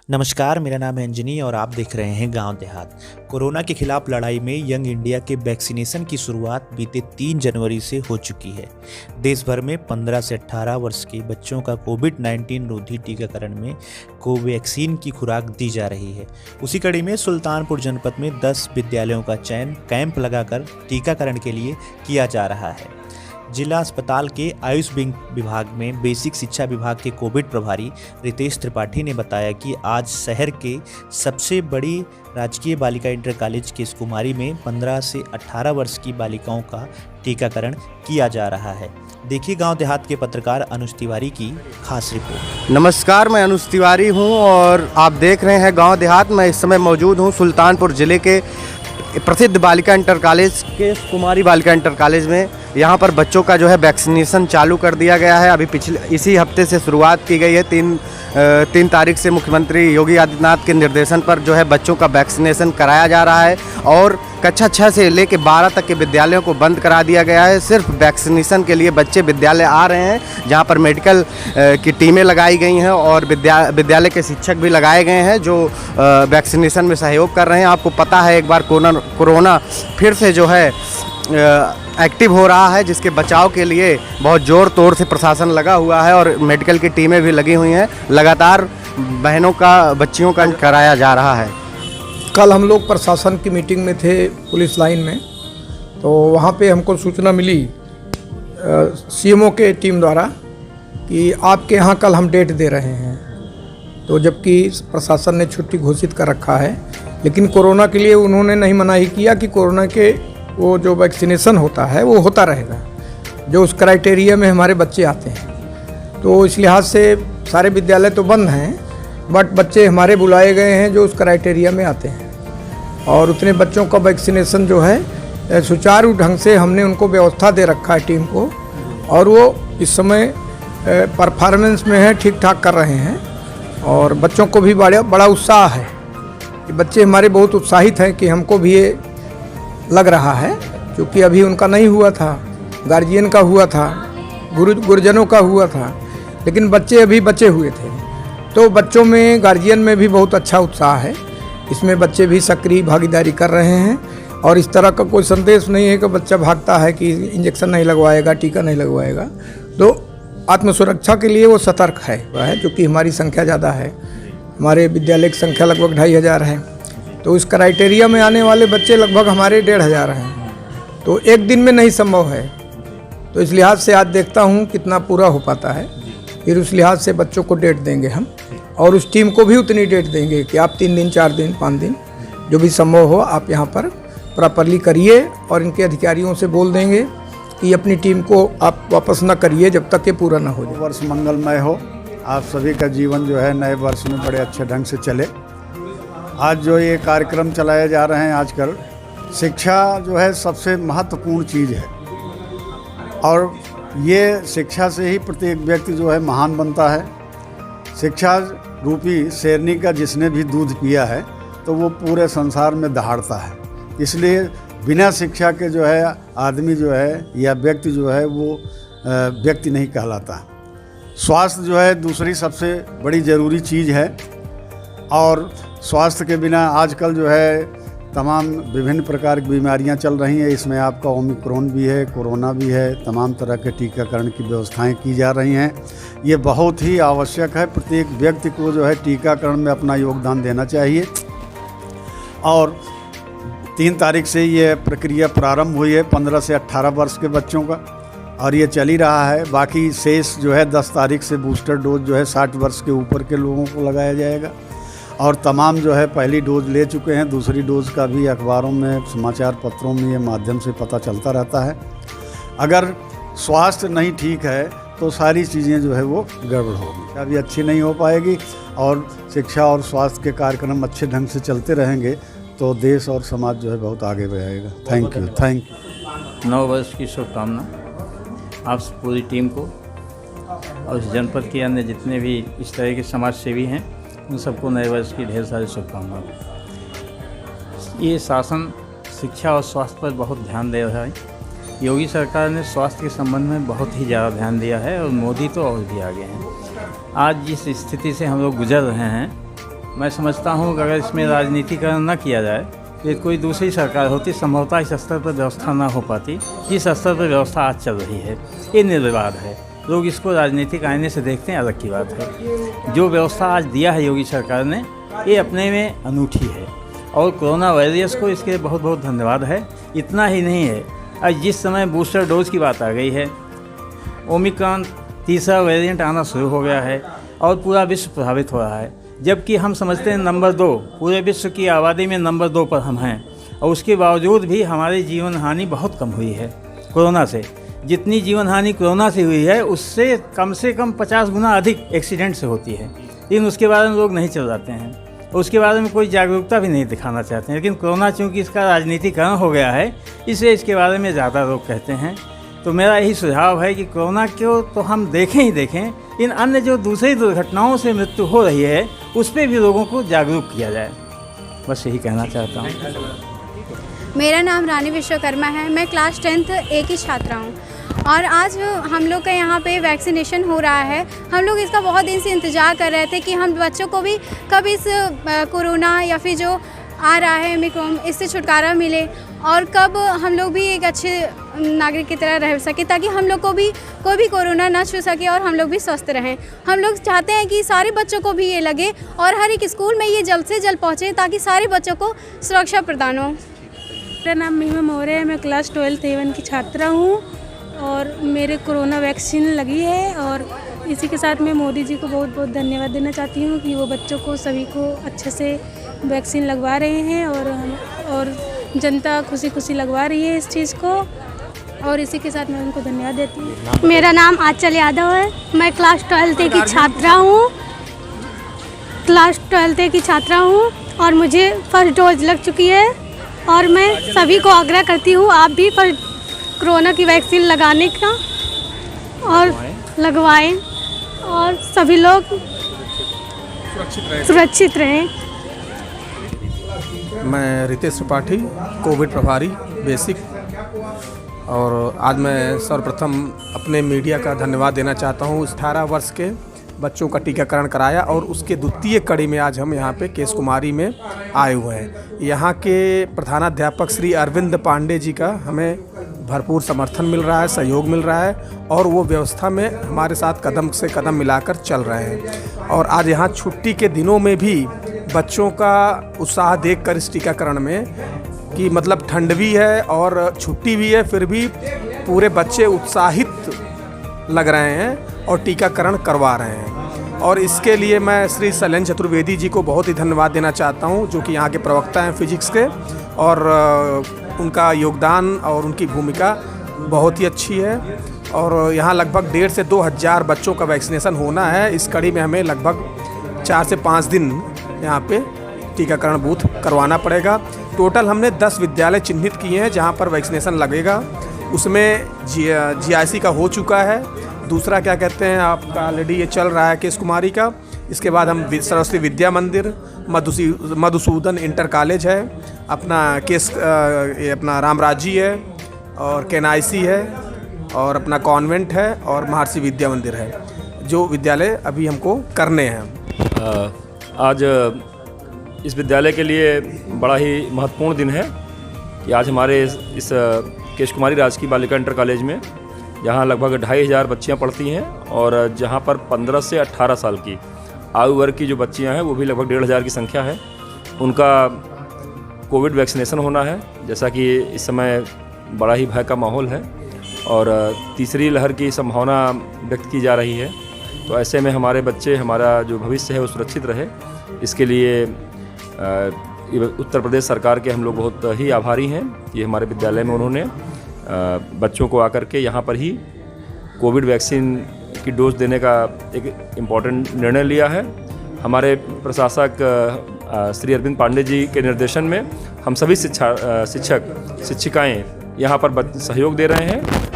नमस्कार, मेरा नाम है अंजनी और आप देख रहे हैं गांव देहात। कोरोना के खिलाफ लड़ाई में यंग इंडिया के वैक्सीनेशन की शुरुआत बीते 3 जनवरी से हो चुकी है। देश भर में 15 से 18 वर्ष के बच्चों का कोविड-19 रोधी टीकाकरण में कोवैक्सीन की खुराक दी जा रही है। उसी कड़ी में सुल्तानपुर जनपद में 10 विद्यालयों का चयन कैंप लगाकर टीकाकरण के लिए किया जा रहा है। जिला अस्पताल के आयुष विभाग में बेसिक शिक्षा विभाग के कोविड प्रभारी रितेश त्रिपाठी ने बताया कि आज शहर के सबसे बड़ी राजकीय बालिका इंटर कॉलेज केस कुमारी में 15 से 18 वर्ष की बालिकाओं का टीकाकरण किया जा रहा है। देखिए गांव देहात के पत्रकार अनुज तिवारी की खास रिपोर्ट। नमस्कार, मैं अनुज तिवारी हूं और आप देख रहे हैं गांव देहात। मैं इस समय मौजूद हूं सुल्तानपुर ज़िले के प्रसिद्ध बालिका इंटर कॉलेज के कुमारी बालिका इंटर कॉलेज में। यहाँ पर बच्चों का जो है वैक्सीनेशन चालू कर दिया गया है। अभी इसी हफ्ते से शुरुआत की गई है। 3 तारीख से मुख्यमंत्री योगी आदित्यनाथ के निर्देशन पर जो है बच्चों का वैक्सीनेशन कराया जा रहा है और कक्षा 6 से लेकर 12 तक के विद्यालयों को बंद करा दिया गया है। सिर्फ वैक्सीनेशन के लिए बच्चे विद्यालय आ रहे हैं, जहाँ पर मेडिकल की टीमें लगाई गई हैं और विद्यालय के शिक्षक भी लगाए गए हैं जो वैक्सीनेशन में सहयोग कर रहे हैं। आपको पता है एक बार कोरोना फिर से जो है एक्टिव हो रहा है, जिसके बचाव के लिए बहुत ज़ोर तोड़ से प्रशासन लगा हुआ है और मेडिकल की टीमें भी लगी हुई हैं। लगातार बच्चियों का कराया जा रहा है। कल हम लोग प्रशासन की मीटिंग में थे पुलिस लाइन में, तो वहाँ पे हमको सूचना मिली सीएमओ के टीम द्वारा कि आपके यहाँ कल हम डेट दे रहे हैं। तो जबकि प्रशासन ने छुट्टी घोषित कर रखा है, लेकिन कोरोना के लिए उन्होंने नहीं मनाही किया कि कोरोना के वो जो वैक्सीनेशन होता है वो होता रहेगा, जो उस क्राइटेरिया में हमारे बच्चे आते हैं। तो इस लिहाज से सारे विद्यालय तो बंद हैं, बट बच्चे हमारे बुलाए गए हैं जो उस क्राइटेरिया में आते हैं और उतने बच्चों का वैक्सीनेशन जो है सुचारू ढंग से हमने उनको व्यवस्था दे रखा है टीम को, और वो इस समय परफॉर्मेंस में है, ठीक ठाक कर रहे हैं। और बच्चों को भी बड़ा उत्साह है कि बच्चे हमारे बहुत उत्साहित हैं कि हमको भी ये लग रहा है, क्योंकि अभी उनका नहीं हुआ था, गार्जियन का हुआ था, गुरुजनों का हुआ था, लेकिन बच्चे अभी बचे हुए थे। तो बच्चों में, गार्जियन में भी बहुत अच्छा उत्साह है। इसमें बच्चे भी सक्रिय भागीदारी कर रहे हैं और इस तरह का कोई संदेश नहीं है कि बच्चा भागता है कि इंजेक्शन नहीं लगवाएगा, टीका नहीं लगवाएगा। तो आत्मसुरक्षा के लिए वो सतर्क है, क्योंकि हमारी संख्या ज़्यादा है। हमारे विद्यालय की संख्या लगभग 2500 है, तो इस क्राइटेरिया में आने वाले बच्चे लगभग हमारे 1500 हैं। तो एक दिन में नहीं संभव है, तो इस लिहाज से आज देखता हूँ कितना पूरा हो पाता है। फिर उस लिहाज से बच्चों को डेट देंगे हम, और उस टीम को भी उतनी डेट देंगे कि आप 3 दिन, 4 दिन, 5 दिन जो भी संभव हो आप यहाँ पर प्रॉपरली करिए। और इनके अधिकारियों से बोल देंगे कि अपनी टीम को आप वापस न करिए जब तक ये पूरा ना हो जाए। वर्ष मंगलमय हो, आप सभी का जीवन जो है नए वर्ष में बड़े अच्छे ढंग से चले। आज जो ये कार्यक्रम चलाए जा रहे हैं, आजकल शिक्षा जो है सबसे महत्वपूर्ण चीज़ है और ये शिक्षा से ही प्रत्येक व्यक्ति जो है महान बनता है। शिक्षा रूपी शेरनी का जिसने भी दूध पिया है तो वो पूरे संसार में दहाड़ता है। इसलिए बिना शिक्षा के जो है आदमी जो है या व्यक्ति जो है वो व्यक्ति नहीं कहलाता। स्वास्थ्य जो है दूसरी सबसे बड़ी ज़रूरी चीज़ है और स्वास्थ्य के बिना आजकल जो है तमाम विभिन्न प्रकार की बीमारियां चल रही हैं। इसमें आपका ओमिक्रॉन भी है, कोरोना भी है, तमाम तरह के टीकाकरण की व्यवस्थाएं की जा रही हैं। ये बहुत ही आवश्यक है। प्रत्येक व्यक्ति को जो है टीकाकरण में अपना योगदान देना चाहिए और 3 तारीख से ये प्रक्रिया प्रारंभ हुई है 15 से 18 वर्ष के बच्चों का, और ये चल ही रहा है। बाकी शेष जो है 10 तारीख से बूस्टर डोज जो है 60 वर्ष के ऊपर के लोगों को लगाया जाएगा और तमाम जो है पहली डोज ले चुके हैं। दूसरी डोज का भी अखबारों में, समाचार पत्रों में ये माध्यम से पता चलता रहता है। अगर स्वास्थ्य नहीं ठीक है तो सारी चीज़ें जो है वो गड़बड़ होगी, अभी अच्छी नहीं हो पाएगी। और शिक्षा और स्वास्थ्य के कार्यक्रम अच्छे ढंग से चलते रहेंगे तो देश और समाज जो है बहुत आगे बढ़ेगा। Thank you. 9 वर्ष की शुभकामना आप पूरी टीम को और इस जनपद के अन्य जितने भी इस तरह के समाज सेवी हैं उन सबको नए वर्ष की ढेर सारी शुभकामनाएं। ये शासन शिक्षा और स्वास्थ्य पर बहुत ध्यान दे रहा है। योगी सरकार ने स्वास्थ्य के संबंध में बहुत ही ज़्यादा ध्यान दिया है और मोदी तो और भी आगे हैं। आज जिस स्थिति से हम लोग गुजर रहे हैं मैं समझता हूँ कि अगर इसमें राजनीतिकरण न किया जाए तो कोई दूसरी सरकार होती संभवतः इस स्तर पर व्यवस्था ना हो पाती जिस स्तर पर व्यवस्था आज चल रही है। ये निर्विवाद है, लोग इसको राजनीतिक आईने से देखते हैं, अलग की बात है। जो व्यवस्था आज दिया है योगी सरकार ने, ये अपने में अनूठी है और कोरोना वायरस को इसके लिए बहुत बहुत धन्यवाद है। इतना ही नहीं है, आज जिस समय बूस्टर डोज की बात आ गई है, ओमिक्रॉन तीसरा वेरिएंट आना शुरू हो गया है और पूरा विश्व प्रभावित हो रहा है, जबकि हम समझते हैं नंबर 2, पूरे विश्व की आबादी में नंबर 2 पर हम हैं और उसके बावजूद भी हमारी जीवन हानि बहुत कम हुई है कोरोना से। जितनी जीवन हानि कोरोना से हुई है उससे कम 50 गुना अधिक एक्सीडेंट से होती है, लेकिन उसके बारे में लोग नहीं चिल्लाते हैं, उसके बारे में कोई जागरूकता भी नहीं दिखाना चाहते हैं। लेकिन कोरोना चूँकि इसका राजनीतिकरण हो गया है, इसलिए इसके बारे में ज़्यादा लोग कहते हैं। तो मेरा यही सुझाव है कि कोरोना को तो हम देखें ही देखें, इन अन्य जो दूसरी दुर्घटनाओं से मृत्यु हो रही है उस पर भी लोगों को जागरूक किया जाए, बस यही कहना चाहता हूँ। मेरा नाम रानी विश्वकर्मा है, मैं क्लास 10th A की छात्रा हूँ और आज हम लोग का यहाँ पे वैक्सीनेशन हो रहा है। हम लोग इसका बहुत दिन से इंतज़ार कर रहे थे कि हम बच्चों को भी कब इस कोरोना या फिर जो आ रहा है ओमिक्रॉन, इससे छुटकारा मिले और कब हम लोग भी एक अच्छे नागरिक की तरह रह सके, ताकि हम लोग को भी कोई भी कोरोना ना छू सके और हम लोग भी स्वस्थ रहें। हम लोग चाहते हैं कि सारे बच्चों को भी ये लगे और हर एक स्कूल में ये जल्द से जल्द पहुँचे ताकि सारे बच्चों को सुरक्षा प्रदान हो। मेरा नाम महिमा मौर्य है, मैं क्लास 12th A1 की छात्रा हूँ और मेरे कोरोना वैक्सीन लगी है और इसी के साथ मैं मोदी जी को बहुत बहुत धन्यवाद देना चाहती हूँ कि वो बच्चों को सभी को अच्छे से वैक्सीन लगवा रहे हैं और जनता खुशी खुशी लगवा रही है इस चीज़ को और इसी के साथ मैं उनको धन्यवाद देती हूँ। मेरा नाम आंचल यादव है, मैं क्लास 12th A की छात्रा हूँ और मुझे फर्स्ट डोज लग चुकी है और मैं सभी को आग्रह करती हूँ आप भी कोरोना की वैक्सीन लगाने का और लगवाएं और सभी लोग सुरक्षित रहें। मैं रितेश त्रिपाठी, कोविड प्रभारी बेसिक, और आज मैं सर्वप्रथम अपने मीडिया का धन्यवाद देना चाहता हूँ। 18 वर्ष के बच्चों का टीकाकरण कराया और उसके द्वितीय कड़ी में आज हम यहाँ पे केस कुमारी में आए हुए हैं। यहाँ के प्रधानाध्यापक श्री अरविंद पांडे जी का हमें भरपूर समर्थन मिल रहा है, सहयोग मिल रहा है और वो व्यवस्था में हमारे साथ कदम से कदम मिलाकर चल रहे हैं। और आज यहाँ छुट्टी के दिनों में भी बच्चों का उत्साह देखकर इस टीकाकरण में कि मतलब ठंड भी है और छुट्टी भी है, फिर भी पूरे बच्चे उत्साहित लग रहे हैं और टीकाकरण करवा रहे हैं। और इसके लिए मैं श्री शैलेंद्र चतुर्वेदी जी को बहुत ही धन्यवाद देना चाहता हूं, जो कि यहाँ के प्रवक्ता हैं फिजिक्स के, और उनका योगदान और उनकी भूमिका बहुत ही अच्छी है। और यहाँ लगभग 1,500 से 2,000 बच्चों का वैक्सीनेशन होना है। इस कड़ी में हमें लगभग 4 से 5 दिन यहाँ पे टीकाकरण बूथ करवाना पड़ेगा। टोटल हमने 10 विद्यालय चिन्हित किए हैं जहाँ पर वैक्सीनेशन लगेगा। उसमें GIC का हो चुका है, दूसरा क्या कहते हैं आपका ऑलरेडी ये चल रहा है केस कुमारी का। इसके बाद हम सरस्वती विद्या मंदिर, मधुसूदन इंटर कॉलेज है, अपना अपना रामराजी है और KNIC है और अपना कॉन्वेंट है और महर्षि विद्या मंदिर है, जो विद्यालय अभी हमको करने हैं। आज इस विद्यालय के लिए बड़ा ही महत्वपूर्ण दिन है कि आज हमारे इस केश कुमारी राजकीय बालिका इंटर कॉलेज में, जहाँ लगभग 2,500 बच्चियाँ पढ़ती हैं और जहाँ पर 15 से 18 साल की आयु वर्ग की जो बच्चियाँ हैं वो भी लगभग 1,500 की संख्या है, उनका कोविड वैक्सीनेशन होना है। जैसा कि इस समय बड़ा ही भय का माहौल है और तीसरी लहर की संभावना व्यक्त की जा रही है, तो ऐसे में हमारे बच्चे, हमारा जो भविष्य है वो सुरक्षित रहे, इसके लिए उत्तर प्रदेश सरकार के हम लोग बहुत ही आभारी हैं। ये हमारे विद्यालय में उन्होंने बच्चों को आकर के यहाँ पर ही कोविड वैक्सीन की डोज देने का एक इम्पॉर्टेंट निर्णय लिया है। हमारे प्रशासक श्री अरविंद पांडे जी के निर्देशन में हम सभी शिक्षक शिक्षिकाएँ यहाँ पर सहयोग दे रहे हैं